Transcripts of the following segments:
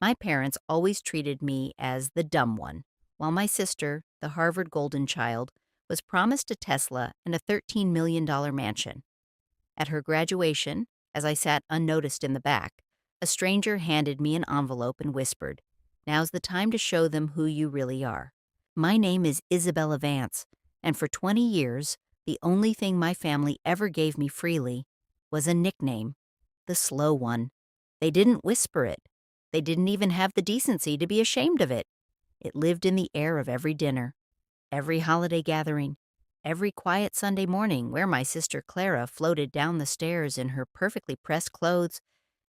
My parents always treated me as the dumb one, while my sister, the Harvard golden child, was promised a Tesla and a $13 million mansion. At her graduation, as I sat unnoticed in the back, a stranger handed me an envelope and whispered, "Now's the time to show them who you really are." My name is Isabella Vance, and for 20 years, the only thing my family ever gave me freely was a nickname, the slow one. They didn't whisper it. They didn't even have the decency to be ashamed of it. It lived in the air of every dinner, every holiday gathering, every quiet Sunday morning where my sister Clara floated down the stairs in her perfectly pressed clothes,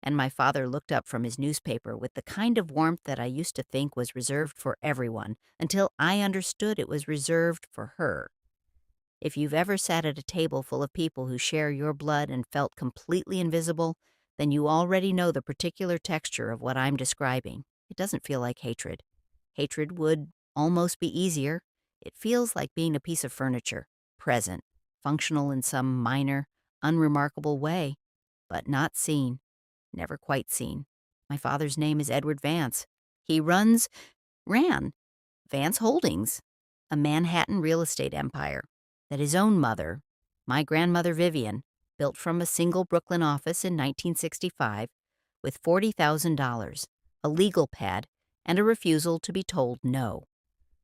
and my father looked up from his newspaper with the kind of warmth that I used to think was reserved for everyone until I understood it was reserved for her. If you've ever sat at a table full of people who share your blood and felt completely invisible, then you already know the particular texture of what I'm describing. It doesn't feel like hatred. Hatred would almost be easier. It feels like being a piece of furniture, present, functional in some minor, unremarkable way, but not seen, never quite seen. My father's name is Edward Vance. He ran Vance Holdings, a Manhattan real estate empire that his own mother, my grandmother Vivian, built from a single Brooklyn office in 1965 with $40,000, a legal pad, and a refusal to be told no.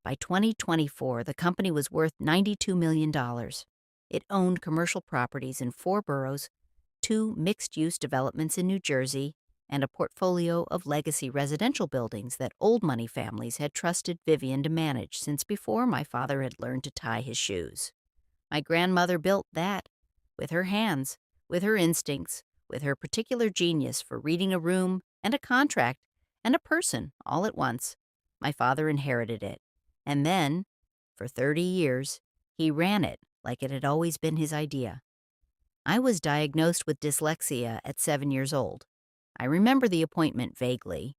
By 2024, the company was worth $92 million. It owned commercial properties in 4 boroughs, 2 mixed-use developments in New Jersey, and a portfolio of legacy residential buildings that old money families had trusted Vivian to manage since before my father had learned to tie his shoes. My grandmother built that with her hands, with her instincts, with her particular genius for reading a room and a contract and a person all at once. My father inherited it. And then, for 30 years, he ran it like it had always been his idea. I was diagnosed with dyslexia at 7 years old. I remember the appointment vaguely.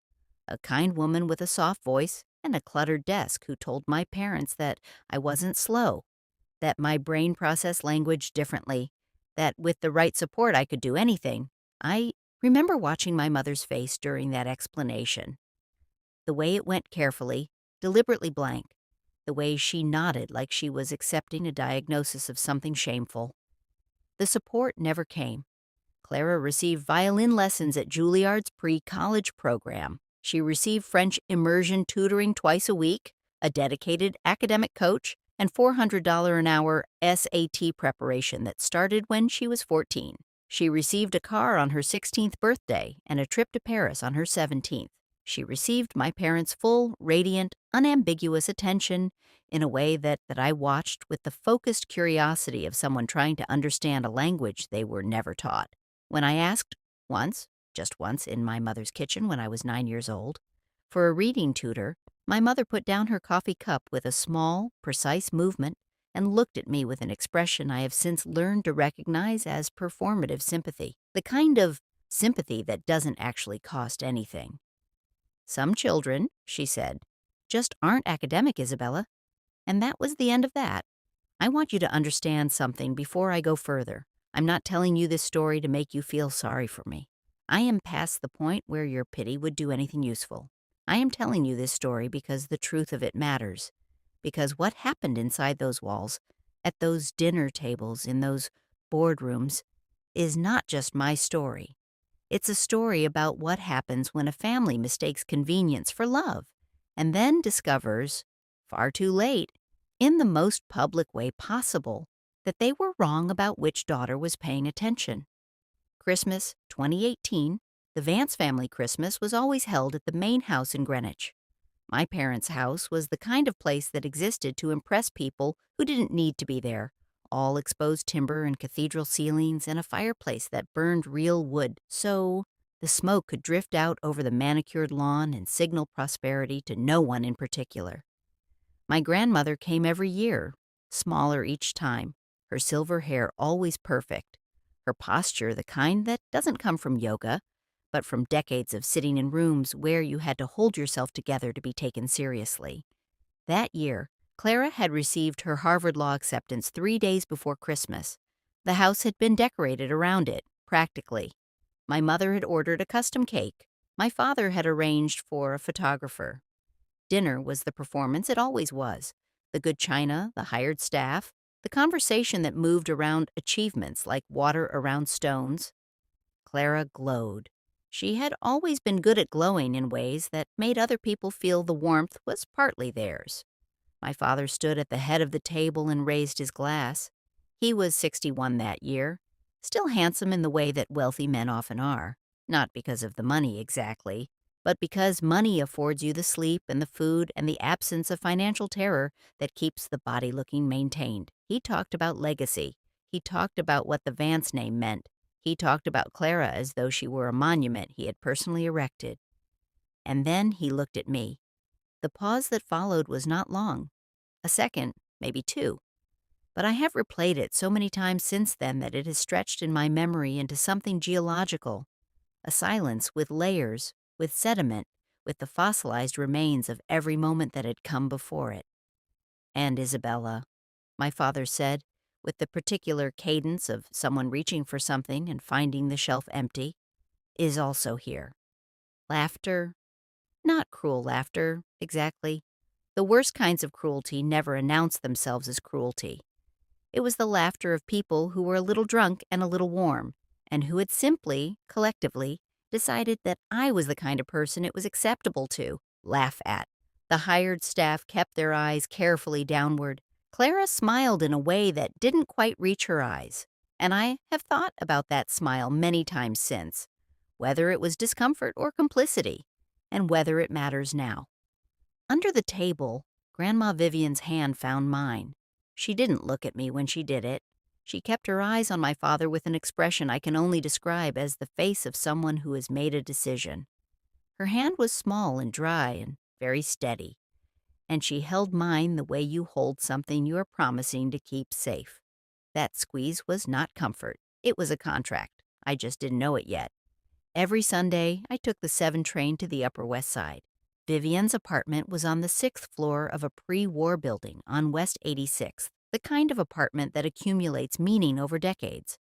A kind woman with a soft voice and a cluttered desk who told my parents that I wasn't slow, that my brain processed language differently, that with the right support I could do anything. I remember watching my mother's face during that explanation. The way it went carefully, deliberately blank. The way she nodded like she was accepting a diagnosis of something shameful. The support never came. Clara received violin lessons at Juilliard's pre-college program. She received French immersion tutoring twice a week, a dedicated academic coach, and $400 an hour SAT preparation that started when she was 14. She received a car on her 16th birthday and a trip to Paris on her 17th. She received my parents' full, radiant, unambiguous attention in a way that I watched with the focused curiosity of someone trying to understand a language they were never taught. When I asked once, just once in my mother's kitchen when I was 9 years old, for a reading tutor, my mother put down her coffee cup with a small, precise movement and looked at me with an expression I have since learned to recognize as performative sympathy, the kind of sympathy that doesn't actually cost anything. "Some children," she said, "just aren't academic, Isabella." And that was the end of that. I want you to understand something before I go further. I'm not telling you this story to make you feel sorry for me. I am past the point where your pity would do anything useful. I am telling you this story because the truth of it matters. Because what happened inside those walls, at those dinner tables, in those boardrooms, is not just my story. It's a story about what happens when a family mistakes convenience for love and then discovers, far too late, in the most public way possible, that they were wrong about which daughter was paying attention. Christmas 2018, the Vance family Christmas, was always held at the main house in Greenwich. My parents' house was the kind of place that existed to impress people who didn't need to be there. All exposed timber and cathedral ceilings and a fireplace that burned real wood, so the smoke could drift out over the manicured lawn and signal prosperity to no one in particular. My grandmother came every year, smaller each time, her silver hair always perfect, her posture the kind that doesn't come from yoga, but from decades of sitting in rooms where you had to hold yourself together to be taken seriously. That year, Clara had received her Harvard Law acceptance 3 days before Christmas. The house had been decorated around it, practically. My mother had ordered a custom cake. My father had arranged for a photographer. Dinner was the performance it always was. The good china, the hired staff, the conversation that moved around achievements like water around stones. Clara glowed. She had always been good at glowing in ways that made other people feel the warmth was partly theirs. My father stood at the head of the table and raised his glass. He was 61 that year, still handsome in the way that wealthy men often are, not because of the money exactly, but because money affords you the sleep and the food and the absence of financial terror that keeps the body looking maintained. He talked about legacy. He talked about what the Vance name meant. He talked about Clara as though she were a monument he had personally erected. And then he looked at me. The pause that followed was not long. A second, maybe two. But I have replayed it so many times since then that it has stretched in my memory into something geological, a silence with layers, with sediment, with the fossilized remains of every moment that had come before it. And Isabella, my father said, with the particular cadence of someone reaching for something and finding the shelf empty, is also here. Laughter, not cruel laughter, exactly. The worst kinds of cruelty never announce themselves as cruelty. It was the laughter of people who were a little drunk and a little warm, and who had simply, collectively, decided that I was the kind of person it was acceptable to laugh at. The hired staff kept their eyes carefully downward. Clara smiled in a way that didn't quite reach her eyes, and I have thought about that smile many times since, whether it was discomfort or complicity, and whether it matters now. Under the table, Grandma Vivian's hand found mine. She didn't look at me when she did it. She kept her eyes on my father with an expression I can only describe as the face of someone who has made a decision. Her hand was small and dry and very steady, and she held mine the way you hold something you are promising to keep safe. That squeeze was not comfort. It was a contract. I just didn't know it yet. Every Sunday, I took the 7 train to the Upper West Side. Vivian's apartment was on the 6th floor of a pre-war building on West 86th, the kind of apartment that accumulates meaning over decades.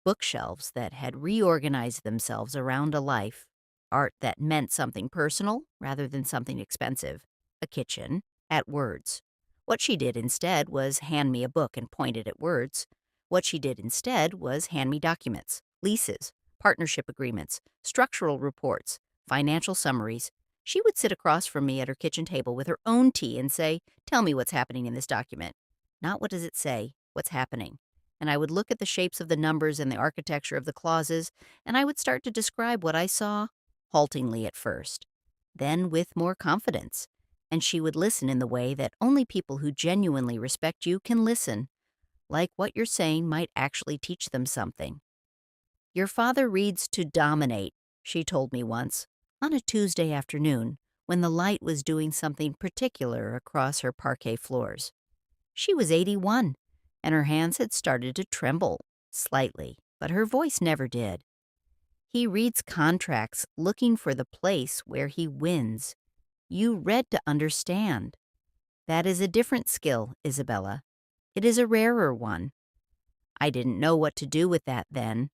Bookshelves that had reorganized themselves around a life, art that meant something personal rather than something expensive, a kitchen, at Words. What she did instead was hand me a book and point it at Words. What she did instead was hand me documents, leases, partnership agreements, structural reports, financial summaries. She would sit across from me at her kitchen table with her own tea and say, "Tell me what's happening in this document." Not what does it say, what's happening. And I would look at the shapes of the numbers and the architecture of the clauses, and I would start to describe what I saw, haltingly at first, then with more confidence. And she would listen in the way that only people who genuinely respect you can listen, like what you're saying might actually teach them something. "Your father reads to dominate," she told me once, on a Tuesday afternoon when the light was doing something particular across her parquet floors. She was 81, and her hands had started to tremble, slightly, but her voice never did. "He reads contracts looking for the place where he wins. You read to understand. That is a different skill, Isabella. It is a rarer one." I didn't know what to do with that then.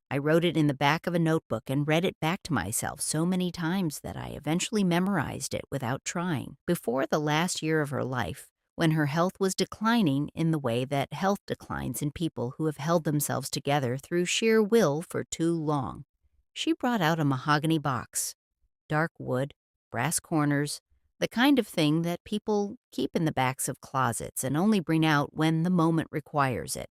I wrote it in the back of a notebook and read it back to myself so many times that I eventually memorized it without trying. Before the last year of her life, when her health was declining in the way that health declines in people who have held themselves together through sheer will for too long, she brought out a mahogany box. Dark wood, brass corners, the kind of thing that people keep in the backs of closets and only bring out when the moment requires it.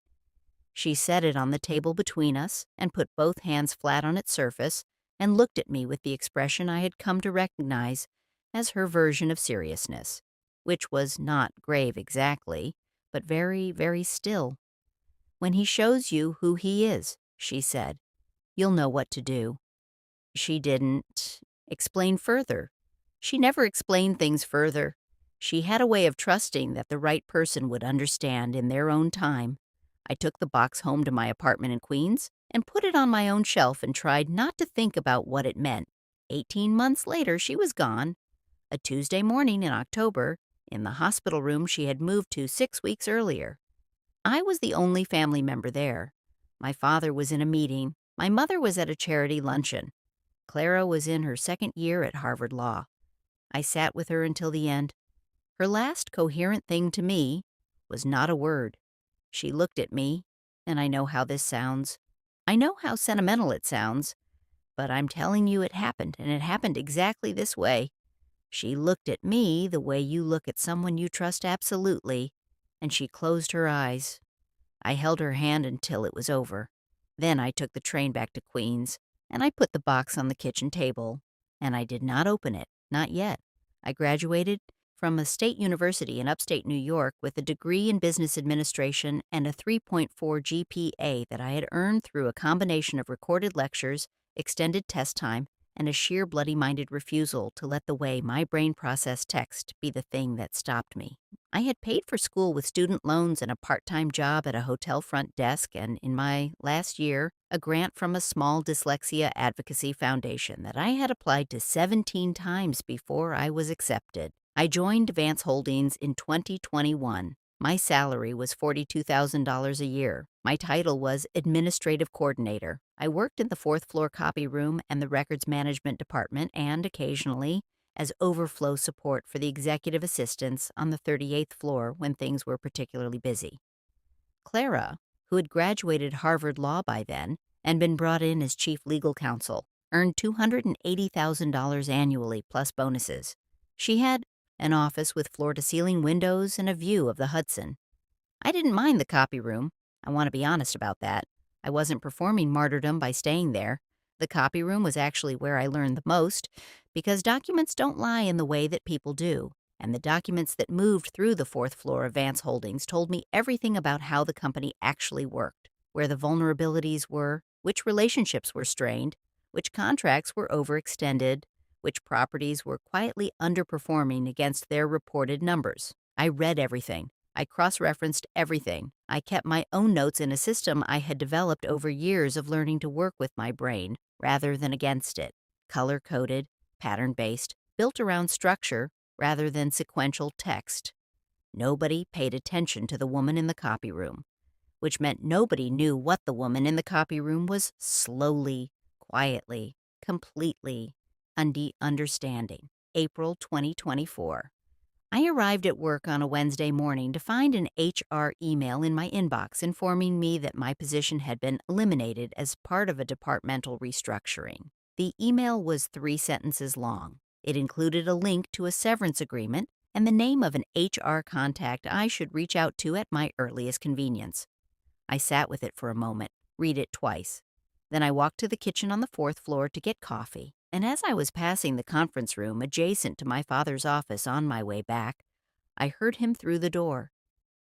She set it on the table between us and put both hands flat on its surface and looked at me with the expression I had come to recognize as her version of seriousness, which was not grave exactly, but very, very still. "When he shows you who he is," she said, "you'll know what to do." She didn't explain further. She never explained things further. She had a way of trusting that the right person would understand in their own time. I took the box home to my apartment in Queens and put it on my own shelf and tried not to think about what it meant. 18 months later, she was gone. A Tuesday morning in October, in the hospital room she had moved to 6 weeks earlier. I was the only family member there. My father was in a meeting. My mother was at a charity luncheon. Clara was in her second year at Harvard Law. I sat with her until the end. Her last coherent thing to me was not a word. She looked at me, and I know how this sounds. I know how sentimental it sounds, but I'm telling you it happened, and it happened exactly this way. She looked at me the way you look at someone you trust absolutely, and she closed her eyes. I held her hand until it was over. Then I took the train back to Queens, and I put the box on the kitchen table, and I did not open it, not yet. I graduated from a state university in upstate New York with a degree in business administration and a 3.4 GPA that I had earned through a combination of recorded lectures, extended test time, and a sheer bloody-minded refusal to let the way my brain processed text be the thing that stopped me. I had paid for school with student loans and a part-time job at a hotel front desk, and in my last year, a grant from a small dyslexia advocacy foundation that I had applied to 17 times before I was accepted. I joined Vance Holdings in 2021. My salary was $42,000 a year. My title was Administrative Coordinator. I worked in the fourth floor copy room and the records management department and, occasionally, as overflow support for the executive assistants on the 38th floor when things were particularly busy. Clara, who had graduated Harvard Law by then and been brought in as chief legal counsel, earned $280,000 annually plus bonuses. She had an office with floor-to-ceiling windows and a view of the Hudson. I didn't mind the copy room. I want to be honest about that. I wasn't performing martyrdom by staying there. The copy room was actually where I learned the most, because documents don't lie in the way that people do, and the documents that moved through the fourth floor of Vance Holdings told me everything about how the company actually worked, where the vulnerabilities were, which relationships were strained, which contracts were overextended, which properties were quietly underperforming against their reported numbers. I read everything. I cross-referenced everything. I kept my own notes in a system I had developed over years of learning to work with my brain rather than against it. Color-coded, pattern-based, built around structure rather than sequential text. Nobody paid attention to the woman in the copy room, which meant nobody knew what the woman in the copy room was slowly, quietly, completely understanding. April 2024. I arrived at work on a Wednesday morning to find an HR email in my inbox informing me that my position had been eliminated as part of a departmental restructuring. The email was 3 sentences long. It included a link to a severance agreement and the name of an HR contact I should reach out to at my earliest convenience. I sat with it for a moment, read it twice. Then I walked to the kitchen on the fourth floor to get coffee, and as I was passing the conference room adjacent to my father's office on my way back, I heard him through the door.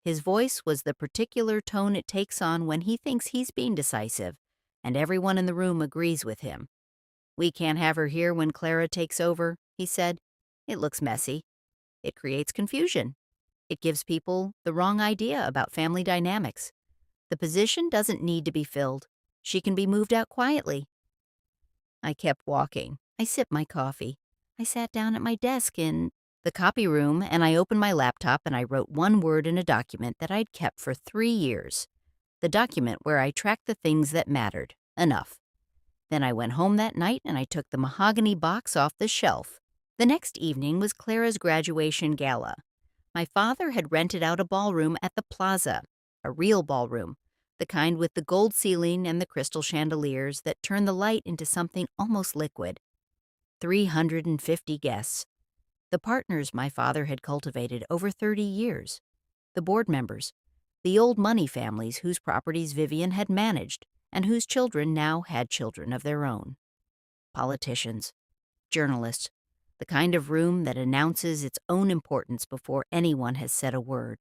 His voice was the particular tone it takes on when he thinks he's being decisive, and everyone in the room agrees with him. "We can't have her here when Clara takes over," he said. "It looks messy. It creates confusion. It gives people the wrong idea about family dynamics. The position doesn't need to be filled. She can be moved out quietly." I kept walking. I sipped my coffee. I sat down at my desk in the copy room and I opened my laptop and I wrote one word in a document that I'd kept for 3 years. The document where I tracked the things that mattered. Enough. Then I went home that night and I took the mahogany box off the shelf. The next evening was Clara's graduation gala. My father had rented out a ballroom at the plaza, a real ballroom, the kind with the gold ceiling and the crystal chandeliers that turn the light into something almost liquid. 350 guests. The partners my father had cultivated over 30 years. The board members. The old money families whose properties Vivian had managed and whose children now had children of their own. Politicians. Journalists. The kind of room that announces its own importance before anyone has said a word.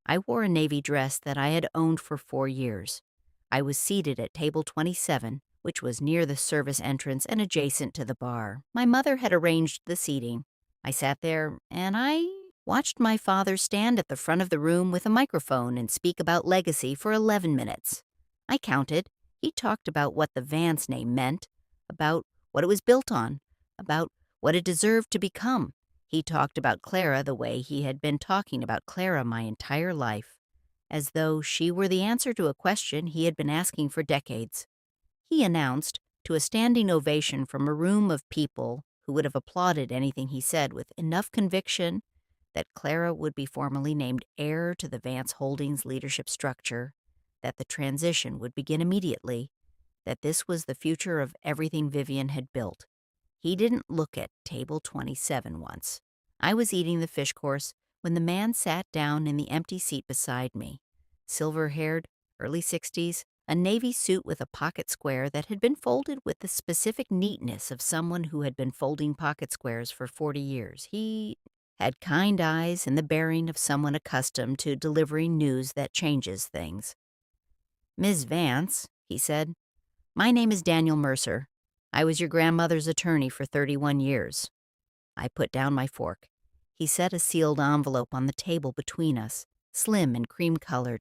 I wore a navy dress that I had owned for 4 years. I was seated at table 27, which was near the service entrance and adjacent to the bar. My mother had arranged the seating. I sat there, and I watched my father stand at the front of the room with a microphone and speak about legacy for 11 minutes. I counted. He talked about what the Vance name meant, about what it was built on, about what it deserved to become. He talked about Clara the way he had been talking about Clara my entire life, as though she were the answer to a question he had been asking for decades. He announced, to a standing ovation from a room of people who would have applauded anything he said with enough conviction that Clara would be formally named heir to the Vance Holdings leadership structure, that the transition would begin immediately, that this was the future of everything Vivian had built. He didn't look at table 27 once. I was eating the fish course when the man sat down in the empty seat beside me. Silver-haired, early 60s, a navy suit with a pocket square that had been folded with the specific neatness of someone who had been folding pocket squares for 40 years. He had kind eyes and the bearing of someone accustomed to delivering news that changes things. "Ms. Vance," he said, "my name is Daniel Mercer. I was your grandmother's attorney for 31 years. I put down my fork. He set a sealed envelope on the table between us, slim and cream-colored,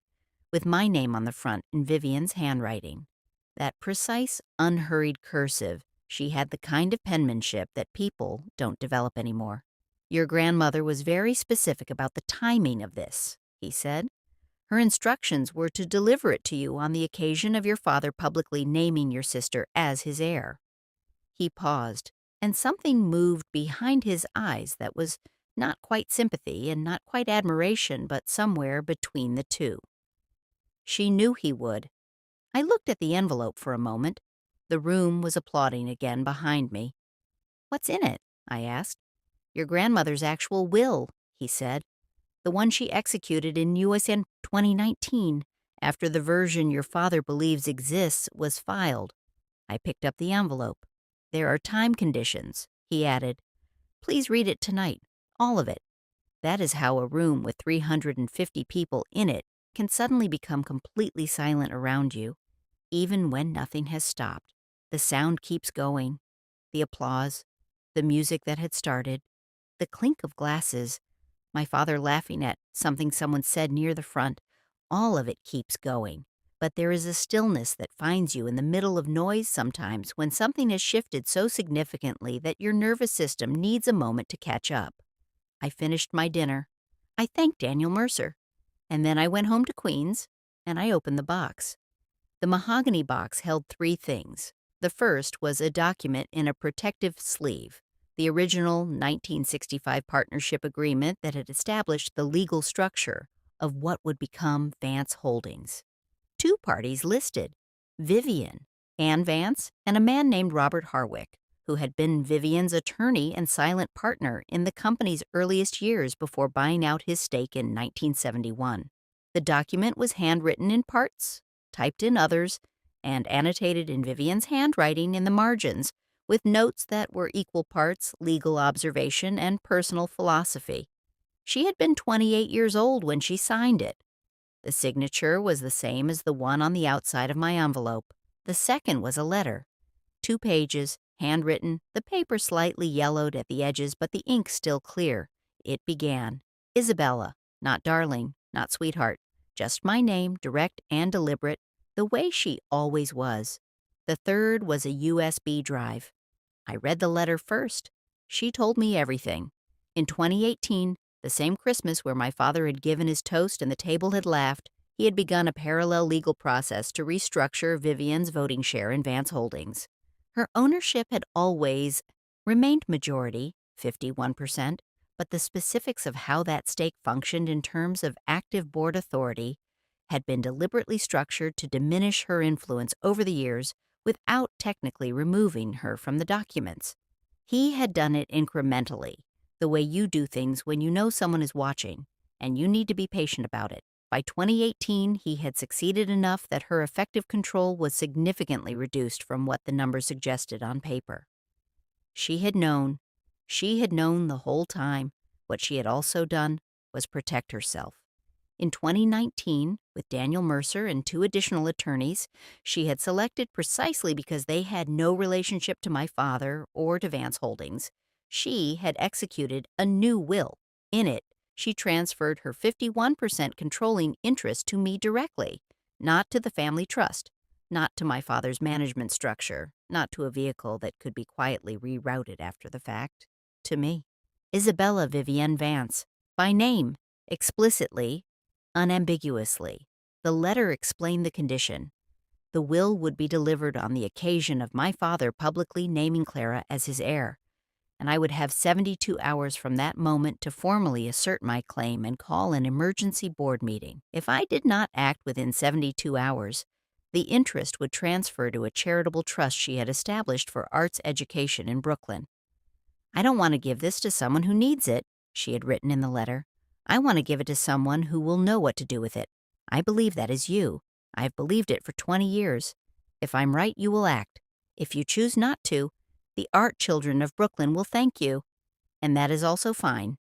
with my name on the front in Vivian's handwriting. That precise, unhurried cursive, she had the kind of penmanship that people don't develop anymore. "Your grandmother was very specific about the timing of this," he said. "Her instructions were to deliver it to you on the occasion of your father publicly naming your sister as his heir." He paused, and something moved behind his eyes that was not quite sympathy and not quite admiration, but somewhere between the two. She knew he would. I looked at the envelope for a moment. The room was applauding again behind me. "What's in it?" I asked. "Your grandmother's actual will," he said. "The one she executed in USN 2019, after the version your father believes exists was filed." I picked up the envelope. "There are time conditions," he added. "Please read it tonight, all of it." That is how a room with 350 people in it can suddenly become completely silent around you, even when nothing has stopped. The sound keeps going, the applause, the music that had started, the clink of glasses, my father laughing at something someone said near the front. All of it keeps going. But there is a stillness that finds you in the middle of noise sometimes when something has shifted so significantly that your nervous system needs a moment to catch up. I finished my dinner. I thanked Daniel Mercer. And then I went home to Queens, and I opened the box. The mahogany box held 3 things. The first was a document in a protective sleeve, the original 1965 partnership agreement that had established the legal structure of what would become Vance Holdings. 2 parties listed: Vivian, Ann Vance, and a man named Robert Harwick, who had been Vivian's attorney and silent partner in the company's earliest years before buying out his stake in 1971. The document was handwritten in parts, typed in others, and annotated in Vivian's handwriting in the margins, with notes that were equal parts legal observation and personal philosophy. She had been 28 years old when she signed it. The signature was the same as the one on the outside of my envelope. The second was a letter. 2 pages, handwritten, the paper slightly yellowed at the edges, but the ink still clear. It began, "Isabella, not darling, not sweetheart, just my name, direct and deliberate, the way she always was." The third was a USB drive. I read the letter first. She told me everything. In 2018, the same Christmas where my father had given his toast and the table had laughed, he had begun a parallel legal process to restructure Vivian's voting share in Vance Holdings. Her ownership had always remained majority, 51%, but the specifics of how that stake functioned in terms of active board authority had been deliberately structured to diminish her influence over the years without technically removing her from the documents. He had done it incrementally, the way you do things when you know someone is watching, and you need to be patient about it. By 2018, he had succeeded enough that her effective control was significantly reduced from what the numbers suggested on paper. She had known the whole time. What she had also done was protect herself. In 2019, with Daniel Mercer and 2 additional attorneys, she had selected precisely because they had no relationship to my father or to Vance Holdings. She had executed a new will. In it, she transferred her 51% controlling interest to me directly, not to the family trust, not to my father's management structure, not to a vehicle that could be quietly rerouted after the fact. To me. Isabella Vivian Vance, by name, explicitly, unambiguously. The letter explained the condition. The will would be delivered on the occasion of my father publicly naming Clara as his heir, and I would have 72 hours from that moment to formally assert my claim and call an emergency board meeting. If I did not act within 72 hours, the interest would transfer to a charitable trust she had established for arts education in Brooklyn. "I don't want to give this to someone who needs it," she had written in the letter. "I want to give it to someone who will know what to do with it. I believe that is you. I've believed it for 20 years. If I'm right, you will act. If you choose not to, the art children of Brooklyn will thank you, and that is also fine."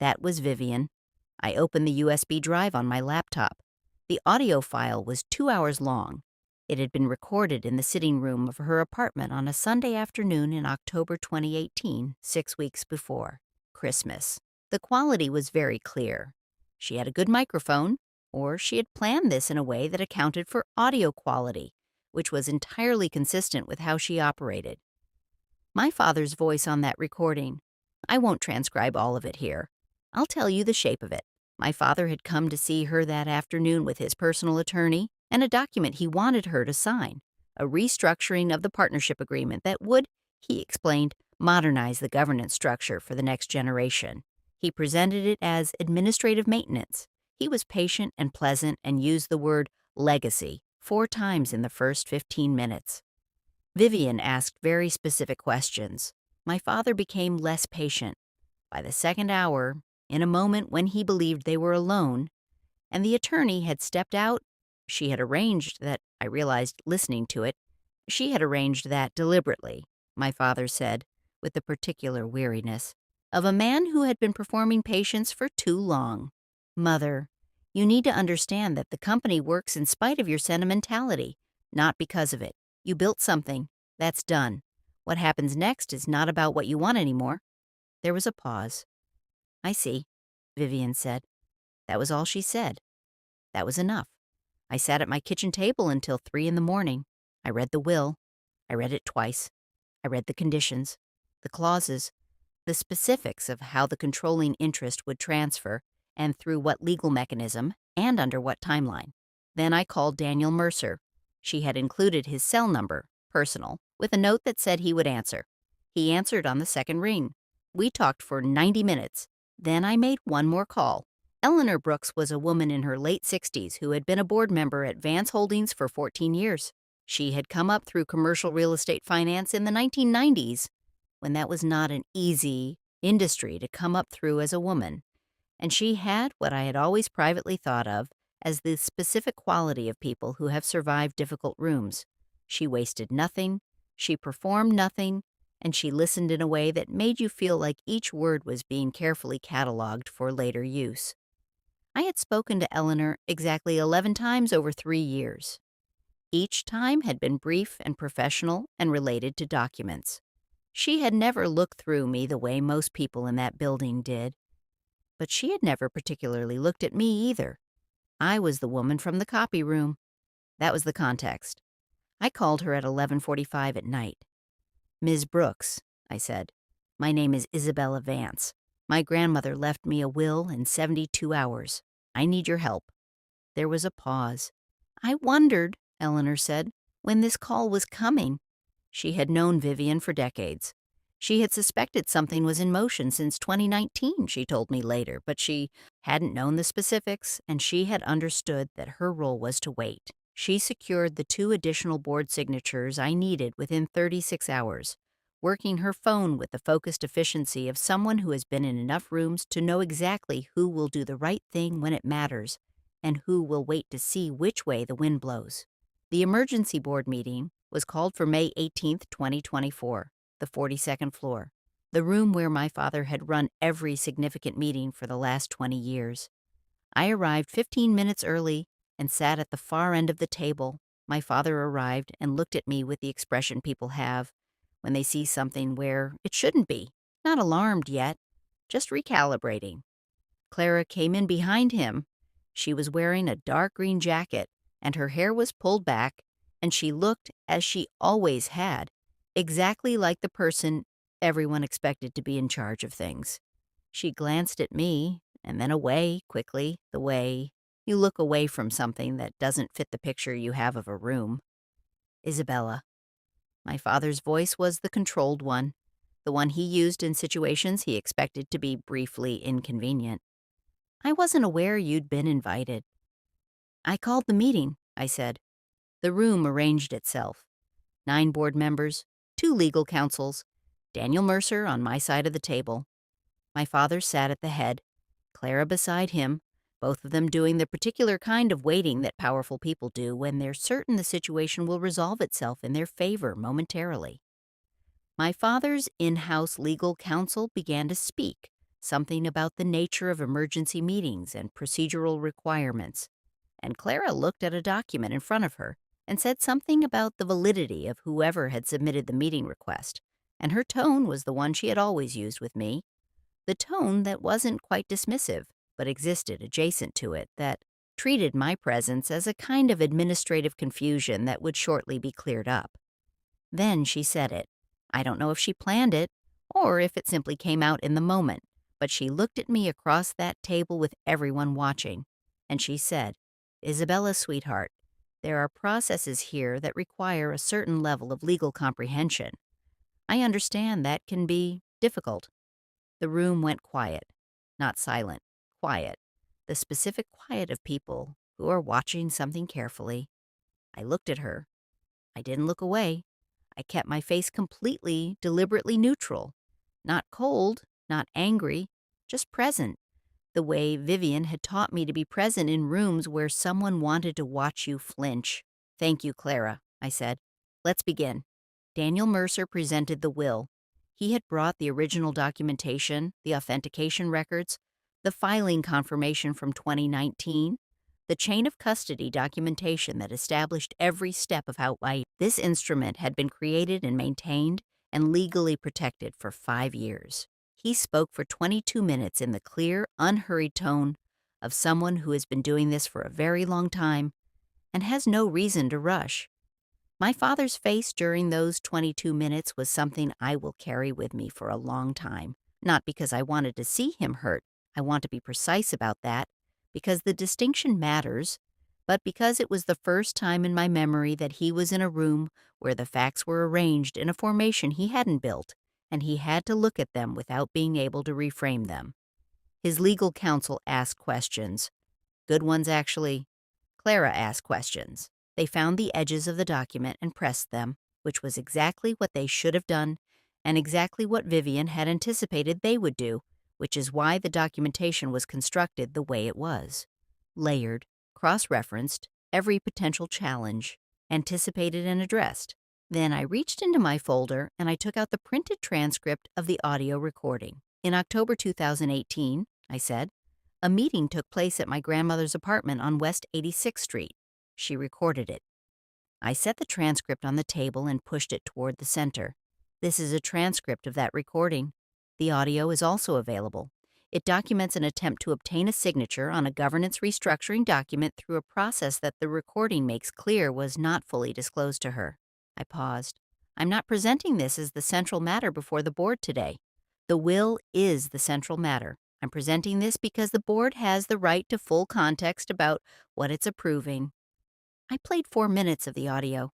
That was Vivian. I opened the USB drive on my laptop. The audio file was 2 hours long. It had been recorded in the sitting room of her apartment on a Sunday afternoon in October 2018, 6 weeks before Christmas. The quality was very clear. She had a good microphone, or she had planned this in a way that accounted for audio quality, which was entirely consistent with how she operated. My father's voice on that recording. I won't transcribe all of it here. I'll tell you the shape of it. My father had come to see her that afternoon with his personal attorney and a document he wanted her to sign, a restructuring of the partnership agreement that would, he explained, modernize the governance structure for the next generation. He presented it as administrative maintenance. He was patient and pleasant and used the word legacy 4 times in the first 15 minutes. Vivian asked very specific questions. My father became less patient. By the second hour, in a moment when he believed they were alone, and the attorney had stepped out, she had arranged that, I realized listening to it, she had arranged that deliberately, my father said, with a particular weariness, of a man who had been performing patience for too long. "Mother, you need to understand that the company works in spite of your sentimentality, not because of it. You built something. That's done. What happens next is not about what you want anymore." There was a pause. "I see," Vivian said. That was all she said. That was enough. I sat at my kitchen table until 3 in the morning. I read the will. I read it twice. I read the conditions, the clauses, the specifics of how the controlling interest would transfer and through what legal mechanism and under what timeline. Then I called Daniel Mercer. She had included his cell number, personal, with a note that said he would answer. He answered on the second ring. We talked for 90 minutes. Then I made one more call. Eleanor Brooks was a woman in her late 60s who had been a board member at Vance Holdings for 14 years. She had come up through commercial real estate finance in the 1990s, when that was not an easy industry to come up through as a woman, and she had what I had always privately thought of as the specific quality of people who have survived difficult rooms. She wasted nothing, she performed nothing, and she listened in a way that made you feel like each word was being carefully cataloged for later use. I had spoken to Eleanor exactly 11 times over 3 years. Each time had been brief and professional and related to documents. She had never looked through me the way most people in that building did. But she had never particularly looked at me either. I was the woman from the copy room. That was the context. I called her at 11:45 at night. "Ms. Brooks," I said, "my name is Isabella Vance. My grandmother left me a will in 72 hours. I need your help." There was a pause. "I wondered," Eleanor said, "when this call was coming." She had known Vivian for decades. She had suspected something was in motion since 2019, she told me later, but she hadn't known the specifics, and she had understood that her role was to wait. She secured the 2 additional board signatures I needed within 36 hours, working her phone with the focused efficiency of someone who has been in enough rooms to know exactly who will do the right thing when it matters and who will wait to see which way the wind blows. The emergency board meeting was called for May 18, 2024, the 42nd floor, the room where my father had run every significant meeting for the last 20 years. I arrived 15 minutes early and sat at the far end of the table. My father arrived and looked at me with the expression people have when they see something where it shouldn't be, not alarmed yet, just recalibrating. Clara came in behind him. She was wearing a dark green jacket, and her hair was pulled back, and she looked, as she always had, exactly like the person everyone expected to be in charge of things. She glanced at me, and then away quickly, the way You look away from something that doesn't fit the picture you have of a room. Isabella. My father's voice was the controlled one, the one he used in situations he expected to be briefly inconvenient. I wasn't aware you'd been invited. I called the meeting, I said. The room arranged itself. 9 board members, 2 legal counsels, Daniel Mercer on my side of the table. My father sat at the head, Clara beside him, both of them doing the particular kind of waiting that powerful people do when they're certain the situation will resolve itself in their favor momentarily. My father's in-house legal counsel began to speak, something about the nature of emergency meetings and procedural requirements, and Clara looked at a document in front of her and said something about the validity of whoever had submitted the meeting request, and her tone was the one she had always used with me, the tone that wasn't quite dismissive, but existed adjacent to it, that treated my presence as a kind of administrative confusion that would shortly be cleared up. Then she said it. I don't know if she planned it, or if it simply came out in the moment, but she looked at me across that table with everyone watching, and she said, "Isabella, sweetheart, there are processes here that require a certain level of legal comprehension. I understand that can be difficult." The room went quiet. Not silent, quiet. The specific quiet of people who are watching something carefully. I looked at her. I didn't look away. I kept my face completely, deliberately neutral. Not cold, not angry, just present, the way Vivian had taught me to be present in rooms where someone wanted to watch you flinch. "Thank you, Clara," I said. "Let's begin." Daniel Mercer presented the will. He had brought the original documentation, the authentication records, the filing confirmation from 2019, the chain of custody documentation that established every step of how this instrument had been created and maintained and legally protected for 5 years. He spoke for 22 minutes in the clear, unhurried tone of someone who has been doing this for a very long time and has no reason to rush. My father's face during those 22 minutes was something I will carry with me for a long time. Not because I wanted to see him hurt, I want to be precise about that, because the distinction matters, but because it was the first time in my memory that he was in a room where the facts were arranged in a formation he hadn't built, and he had to look at them without being able to reframe them. His legal counsel asked questions. Good ones, actually. Clara asked questions. They found the edges of the document and pressed them, which was exactly what they should have done, and exactly what Vivian had anticipated they would do, which is why the documentation was constructed the way it was. Layered, cross-referenced, every potential challenge, anticipated and addressed. Then I reached into my folder and I took out the printed transcript of the audio recording. In October 2018, I said, a meeting took place at my grandmother's apartment on West 86th Street. She recorded it. I set the transcript on the table and pushed it toward the center. This is a transcript of that recording. The audio is also available. It documents an attempt to obtain a signature on a governance restructuring document through a process that the recording makes clear was not fully disclosed to her. I paused. I'm not presenting this as the central matter before the board today. The will is the central matter. I'm presenting this because the board has the right to full context about what it's approving. I played 4 minutes of the audio.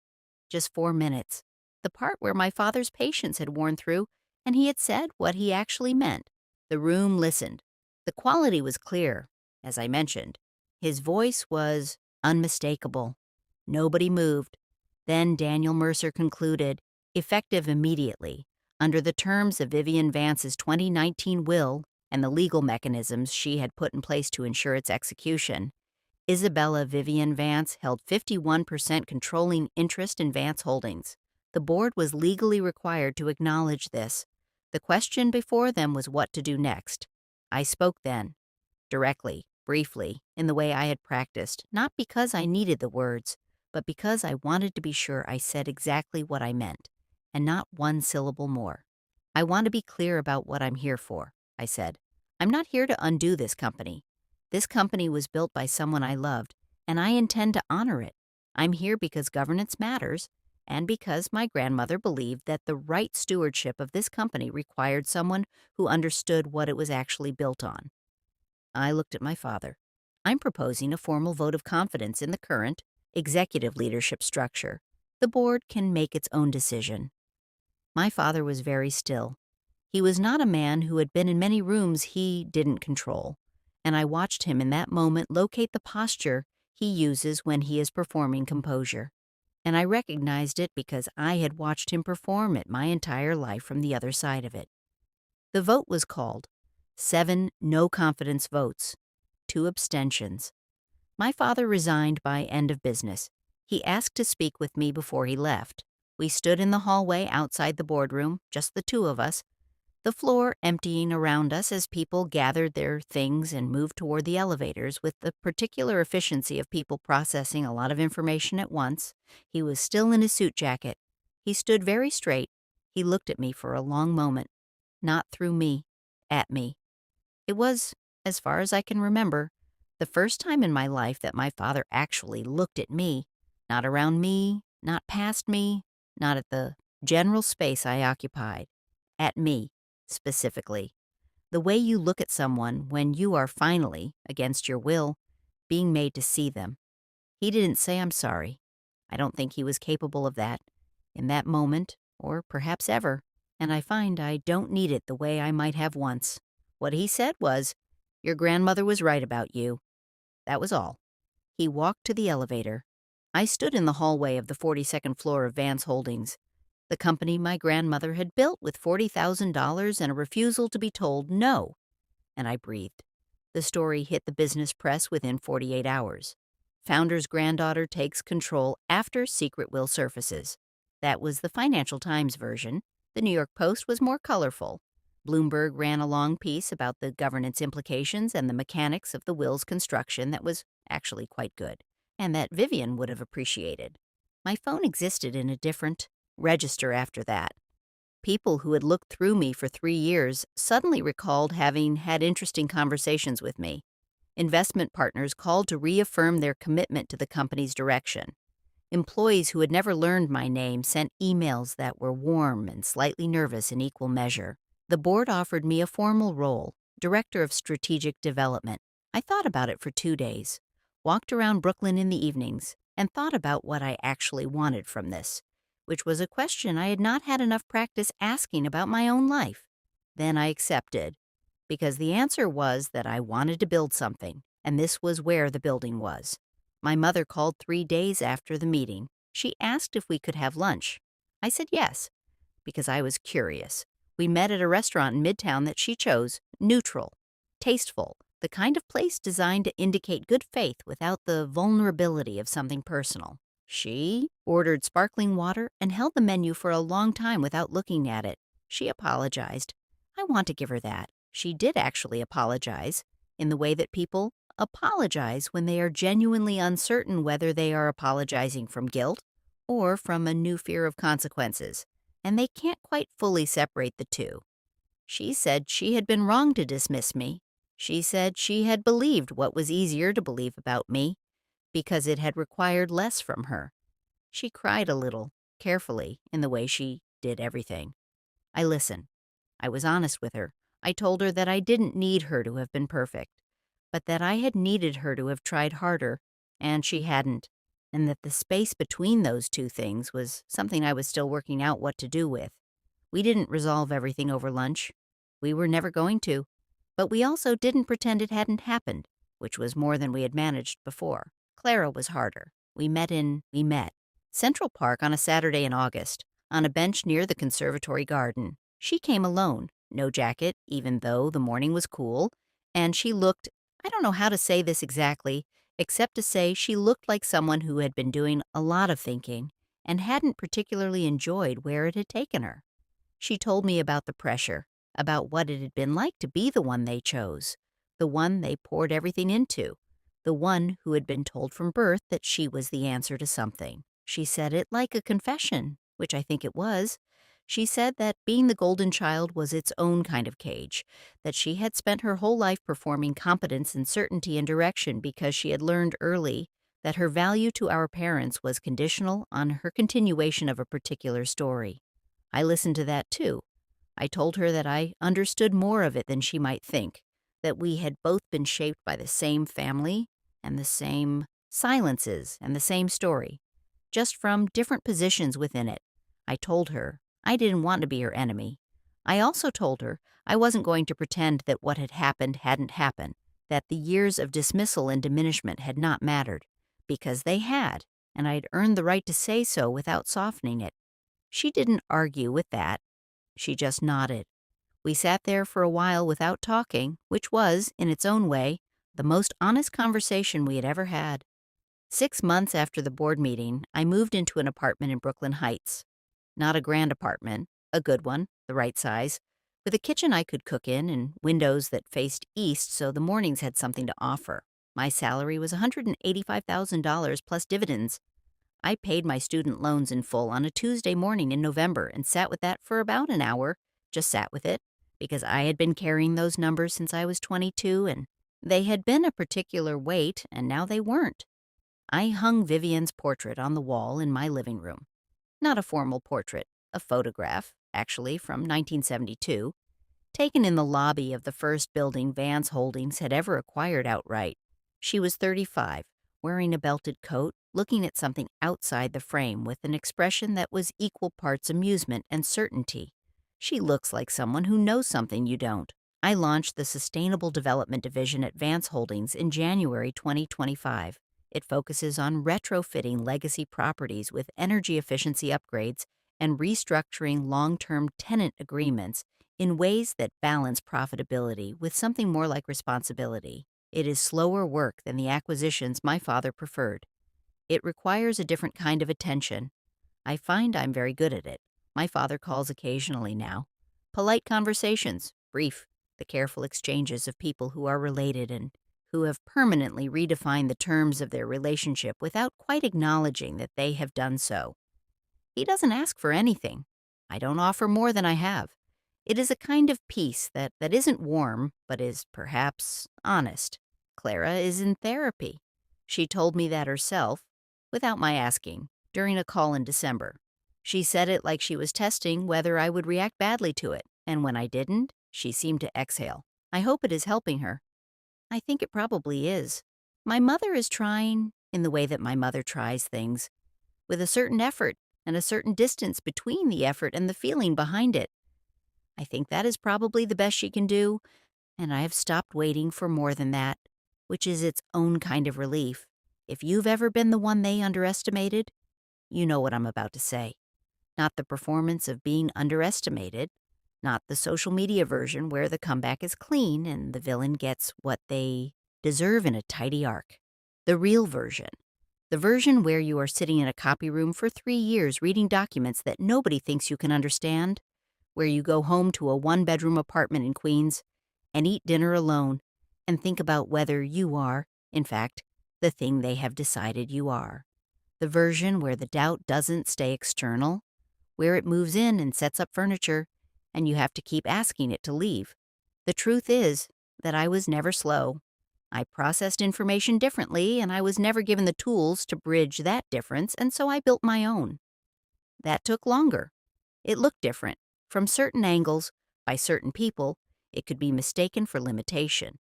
Just 4 minutes. The part where my father's patience had worn through and he had said what he actually meant. The room listened. The quality was clear, as I mentioned. His voice was unmistakable. Nobody moved. Then Daniel Mercer concluded, effective immediately, under the terms of Vivian Vance's 2019 will and the legal mechanisms she had put in place to ensure its execution, Isabella Vivian Vance held 51% controlling interest in Vance Holdings. The board was legally required to acknowledge this. The question before them was what to do next. I spoke then, directly, briefly, in the way I had practiced, not because I needed the words, but because I wanted to be sure I said exactly what I meant, and not one syllable more. I want to be clear about what I'm here for, I said. I'm not here to undo this company. This company was built by someone I loved, and I intend to honor it. I'm here because governance matters, and because my grandmother believed that the right stewardship of this company required someone who understood what it was actually built on. I looked at my father. I'm proposing a formal vote of confidence in the current executive leadership structure. The board can make its own decision." My father was very still. He was not a man who had been in many rooms he didn't control, and I watched him in that moment locate the posture he uses when he is performing composure. And I recognized it because I had watched him perform it my entire life from the other side of it. The vote was called. 7 no confidence votes, 2 abstentions. My father resigned by end of business. He asked to speak with me before he left. We stood in the hallway outside the boardroom, just the two of us, the floor emptying around us as people gathered their things and moved toward the elevators with the particular efficiency of people processing a lot of information at once. He was still in his suit jacket. He stood very straight. He looked at me for a long moment. Not through me, at me. It was, as far as I can remember, the first time in my life that my father actually looked at me, not around me, not past me, not at the general space I occupied, at me, specifically. The way you look at someone when you are finally, against your will, being made to see them. He didn't say I'm sorry. I don't think he was capable of that, in that moment, or perhaps ever, and I find I don't need it the way I might have once. What he said was, "Your grandmother was right about you." That was all. He walked to the elevator. I stood in the hallway of the 42nd floor of Vance Holdings, the company my grandmother had built with $40,000 and a refusal to be told no, and I breathed. The story hit the business press within 48 hours. Founder's granddaughter takes control after secret will surfaces. That was the Financial Times version. The New York Post was more colorful. Bloomberg ran a long piece about the governance implications and the mechanics of the will's construction that was actually quite good, and that Vivian would have appreciated. My phone existed in a different register after that. People who had looked through me for 3 years suddenly recalled having had interesting conversations with me. Investment partners called to reaffirm their commitment to the company's direction. Employees who had never learned my name sent emails that were warm and slightly nervous in equal measure. The board offered me a formal role, Director of Strategic Development. I thought about it for 2 days, walked around Brooklyn in the evenings, and thought about what I actually wanted from this, which was a question I had not had enough practice asking about my own life. Then I accepted, because the answer was that I wanted to build something, and this was where the building was. My mother called 3 days after the meeting. She asked if we could have lunch. I said yes, because I was curious. We met at a restaurant in Midtown that she chose, neutral, tasteful, the kind of place designed to indicate good faith without the vulnerability of something personal. She ordered sparkling water and held the menu for a long time without looking at it. She apologized. I want to give her that. She did actually apologize, in the way that people apologize when they are genuinely uncertain whether they are apologizing from guilt or from a new fear of consequences, and they can't quite fully separate the two. She said she had been wrong to dismiss me. She said she had believed what was easier to believe about me, because it had required less from her. She cried a little, carefully, in the way she did everything. I listened. I was honest with her. I told her that I didn't need her to have been perfect, but that I had needed her to have tried harder, and she hadn't, and that the space between those two things was something I was still working out what to do with. We didn't resolve everything over lunch. We were never going to, but we also didn't pretend it hadn't happened, which was more than we had managed before. Clara was harder. We met Central Park on a Saturday in August, on a bench near the conservatory garden. She came alone, no jacket, even though the morning was cool, and she looked, I don't know how to say this exactly, except to say she looked like someone who had been doing a lot of thinking and hadn't particularly enjoyed where it had taken her. She told me about the pressure, about what it had been like to be the one they chose, the one they poured everything into, the one who had been told from birth that she was the answer to something. She said it like a confession, which I think it was. She said that being the golden child was its own kind of cage, that she had spent her whole life performing competence and certainty and direction because she had learned early that her value to our parents was conditional on her continuation of a particular story. I listened to that too. I told her that I understood more of it than she might think, that we had both been shaped by the same family, and the same silences and the same story, just from different positions within it. I told her I didn't want to be her enemy. I also told her I wasn't going to pretend that what had happened hadn't happened, that the years of dismissal and diminishment had not mattered, because they had, and I'd earned the right to say so without softening it. She didn't argue with that. She just nodded. We sat there for a while without talking, which was, in its own way, the most honest conversation we had ever had. 6 months after the board meeting, I moved into an apartment in Brooklyn Heights. Not a grand apartment, a good one, the right size, with a kitchen I could cook in and windows that faced east so the mornings had something to offer. My salary was $185,000 plus dividends. I paid my student loans in full on a Tuesday morning in November and sat with that for about an hour, just sat with it, because I had been carrying those numbers since I was 22 and they had been a particular weight and now they weren't. I hung Vivian's portrait on the wall in my living room. Not a formal portrait, a photograph, actually from 1972, taken in the lobby of the first building Vance Holdings had ever acquired outright. She was 35, wearing a belted coat, looking at something outside the frame with an expression that was equal parts amusement and certainty. She looks like someone who knows something you don't. I launched the Sustainable Development Division at Vance Holdings in January 2025. It focuses on retrofitting legacy properties with energy efficiency upgrades and restructuring long-term tenant agreements in ways that balance profitability with something more like responsibility. It is slower work than the acquisitions my father preferred. It requires a different kind of attention. I find I'm very good at it. My father calls occasionally now. Polite conversations, brief, the careful exchanges of people who are related and who have permanently redefined the terms of their relationship without quite acknowledging that they have done so. He doesn't ask for anything. I don't offer more than I have. It is a kind of peace that isn't warm, but is perhaps honest. Clara is in therapy. She told me that herself, without my asking, during a call in December. She said it like she was testing whether I would react badly to it, and when I didn't, she seemed to exhale. I hope it is helping her. I think it probably is. My mother is trying, in the way that my mother tries things, with a certain effort and a certain distance between the effort and the feeling behind it. I think that is probably the best she can do, and I have stopped waiting for more than that, which is its own kind of relief. If you've ever been the one they underestimated, you know what I'm about to say. Not the performance of being underestimated, not the social media version where the comeback is clean and the villain gets what they deserve in a tidy arc. The real version. The version where you are sitting in a copy room for 3 years reading documents that nobody thinks you can understand, where you go home to a one-bedroom apartment in Queens and eat dinner alone and think about whether you are, in fact, the thing they have decided you are. The version where the doubt doesn't stay external, where it moves in and sets up furniture, and you have to keep asking it to leave. The truth is that I was never slow. I processed information differently, and I was never given the tools to bridge that difference, and so I built my own. That took longer. It looked different. From certain angles, by certain people, it could be mistaken for limitation.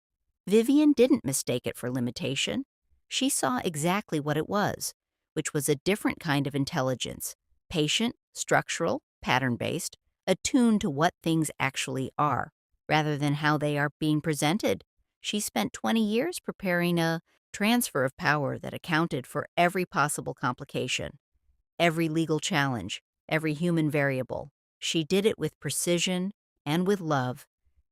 Vivian didn't mistake it for limitation. She saw exactly what it was, which was a different kind of intelligence, patient, structural, pattern-based, attuned to what things actually are, rather than how they are being presented. She spent 20 years preparing a transfer of power that accounted for every possible complication, every legal challenge, every human variable. She did it with precision and with love,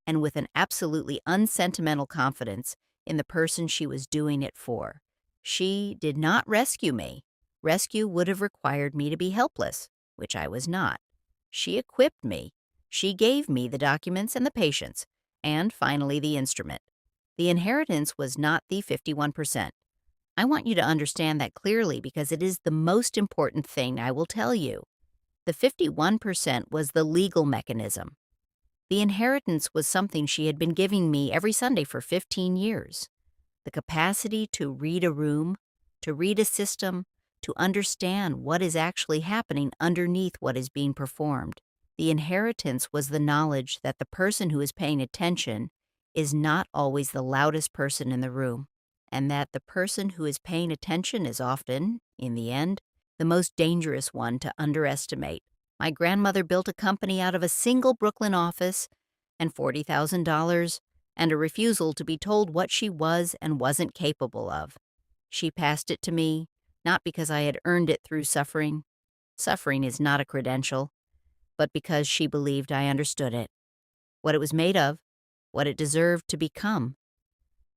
and with an absolutely unsentimental confidence in the person she was doing it for. She did not rescue me. Rescue would have required me to be helpless, which I was not. She equipped me. She gave me the documents and the patience, and finally the instrument. The inheritance was not the 51%. I want you to understand that clearly because it is the most important thing I will tell you. The 51% was the legal mechanism. The inheritance was something she had been giving me every Sunday for 15 years. The capacity to read a room, to read a system, to understand what is actually happening underneath what is being performed. The inheritance was the knowledge that the person who is paying attention is not always the loudest person in the room. and that the person who is paying attention is often, in the end, the most dangerous one to underestimate. My grandmother built a company out of a single Brooklyn office and $40,000 and a refusal to be told what she was and wasn't capable of. She passed it to me, not because I had earned it through suffering. Suffering is not a credential, but because she believed I understood it, what it was made of, what it deserved to become.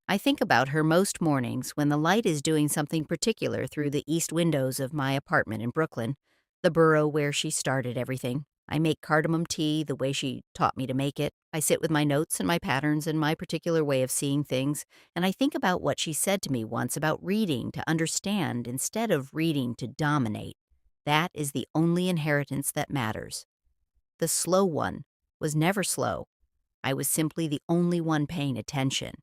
I think about her most mornings when the light is doing something particular through the east windows of my apartment in Brooklyn, the borough where she started everything. I make cardamom tea the way she taught me to make it. I sit with my notes and my patterns and my particular way of seeing things, and I think about what she said to me once about reading to understand instead of reading to dominate. That is the only inheritance that matters. The slow one was never slow. I was simply the only one paying attention.